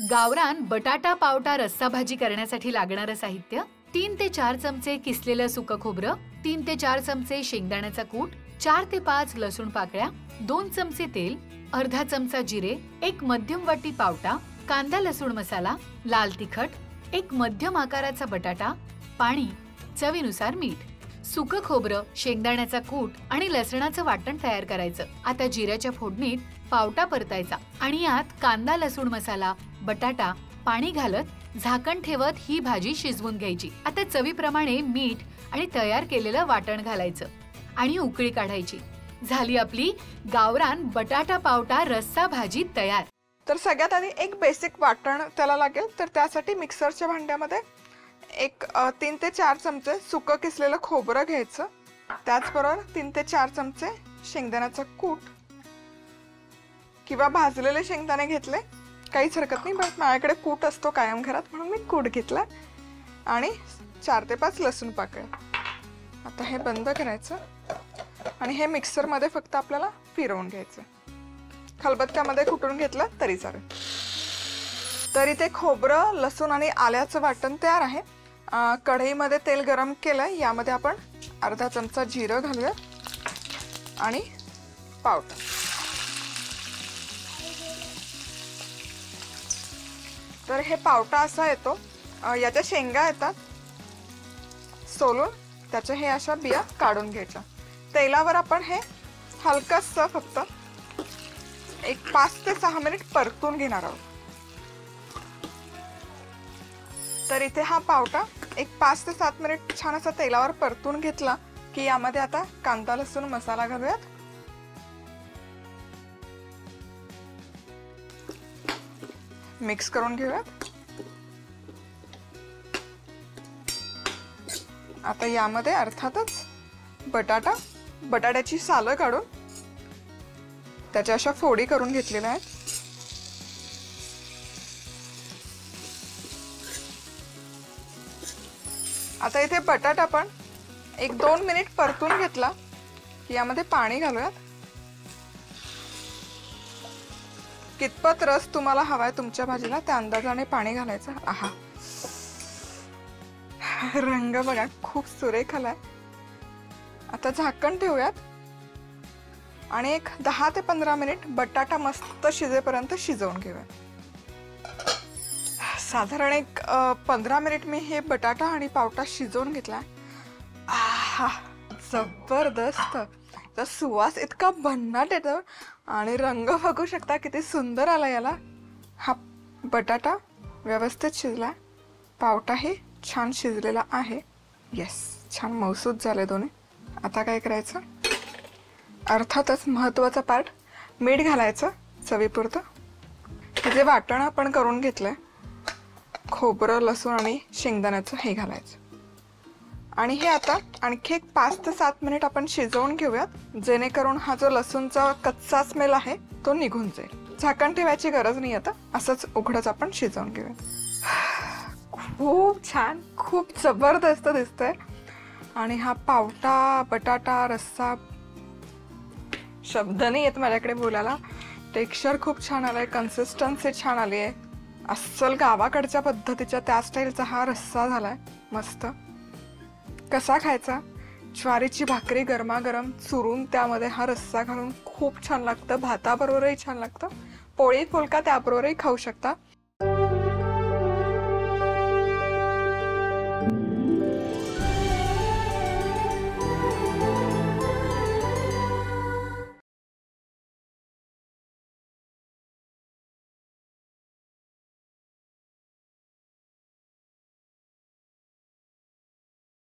गावरान बटाटा पावटा रस्सा भाजी करण्यासाठी लागणारं साहित्य: 3 ते 4 चमचे किसलेलं सुकं खोबरं, 3 ते 4 चमचे शेंगदाण्याचा कूट, 4 ते 5 लसूण पाकळ्या, 2 चमचे तेल, अर्धा चमचा जिरे, एक मध्यम वाटी पावटा, कांदा लसूण मसाला, लाल तिखट, एक मध्यम आकाराचा बटाटा, पाणी, चवीनुसार मीठ. सुकं खोबरं, शेंगदाण्याचा कूट आणि लसणाचं वाटण तयार करायचं. आता जिऱ्याच्या फोडणीत पावटा परतायचा आणि यात कांदा लसूण मसाला, बटाटा, पाणी घालत झाकण ठेवत ही भाजी शिजवून घ्यायची. आता चवीप्रमाणे मीठ आणि तयार केलेलं वाटण घालायचं आणि उकळी काढायची. झाली आपली गावरान बटाटा पावटा रस्सा भाजी तयार. तर सगळ्यात आधी एक बेसिक वाटण त्याला लागेल. तर त्यासाठी मिक्सरच्या भांड्यामध्ये एक 3 ते 4 चमचे सुकं किसलेलं खोबरं घ्यायचं. त्याचबरोबर 3 ते 4 चमचे शेंगदाण्याचं कूट किंवा भाजलेले शेंगदाणे घेतले काहीच हरकत नाही, बट माझ्याकडे कूट असतो कायम घरात म्हणून मी कूट घेतला. आणि 4 ते 5 लसूण पाकळ्या. आता हे बंद करायचं आणि हे मिक्सरमध्ये फक्त आपल्याला फिरवून घ्यायचं. खलबत्त्यामध्ये कुटून घेतलं तरी चालेल. तर इथे खोबरं, लसूण आणि आल्याचं वाटण तयार आहे. कढईमध्ये तेल गरम केलं. यामध्ये आपण अर्धा चमचा जिरं घालूया आणि पावटा. तर हे पावटा असा येतो, याच्या शेंगा येतात सोलून, त्याच्या हे अशा बिया काढून घ्यायच्या. तेलावर आपण हे हलकसं फक्त एक 5 ते 6 मिनिट परतून घेणार आहोत. तर इथे हा पावटा एक 5 ते 7 मिनिट छान असा तेलावर परतून घेतला की यामध्ये आता कांदा लसूण मसाला घालूयात. मिक्स करून घेऊयात. आता यामध्ये अर्थातच बटाट्याची सालं काढून त्याच्या अशा फोडी करून घेतलेल्या आहेत. आता इथे बटाटा पण एक 2 मिनिट परतून घेतला की यामध्ये पाणी घालूयात. कितपत रस तुम्हाला हवाय तुमच्या भाजीला त्या अंदाजाने पाणी घालायचं. आहा, रंग बघा खूप सुरेख आलाय. आता झाकण ठेवूयात आणि एक 10 ते 15 मिनिट बटाटा मस्त शिजेपर्यंत शिजवून घेऊयात. साधारण एक 15 मिनिट मी हे बटाटा आणि पावटा शिजवून घेतला. आहा, जबरदस्त. तर सुवास इतका भन्नाट येतो आणि रंग बघू शकता किती सुंदर आला याला. हा बटाटा व्यवस्थित शिजला, पावटाही छान शिजलेला आहे. येस, छान मौसूद झाले दोन्ही. आता काय करायचं, अर्थातच महत्त्वाचा पार्ट, मीठ घालायचं चवीपुरतं. हे जे वाटण आपण करून घेतलंय खोबरं, लसूण आणि शेंगदाण्याचं, हे घालायचं. आणि हे आता आणखी एक 5 ते 7 मिनिट आपण शिजवून घेऊयात, जेणेकरून हा जो लसूणचा कच्चा स्मेल आहे तो निघून जाईल. झाकण ठेवायची गरज नाही. आता असंच उघडच आपण शिजवून घेऊयात. खूप छान, खूप जबरदस्त दिसतंय. आणि हा पावटा बटाटा रस्सा, शब्द नाही येत माझ्याकडे बोलायला. टेक्स्चर खूप छान आलाय, कन्सिस्टन्सी छान आली आहे. अस्सल गावाकडच्या पद्धतीच्या त्या स्टाईलचा हा रस्सा झालाय मस्त. कसा खायचा, ज्वारीची भाकरी गरमागरम चुरून त्यामध्ये हा रस्सा घालून खूप छान लागतं. भाताबरोबरही छान लागतं, पोळी फुलका त्याबरोबरही खाऊ शकता.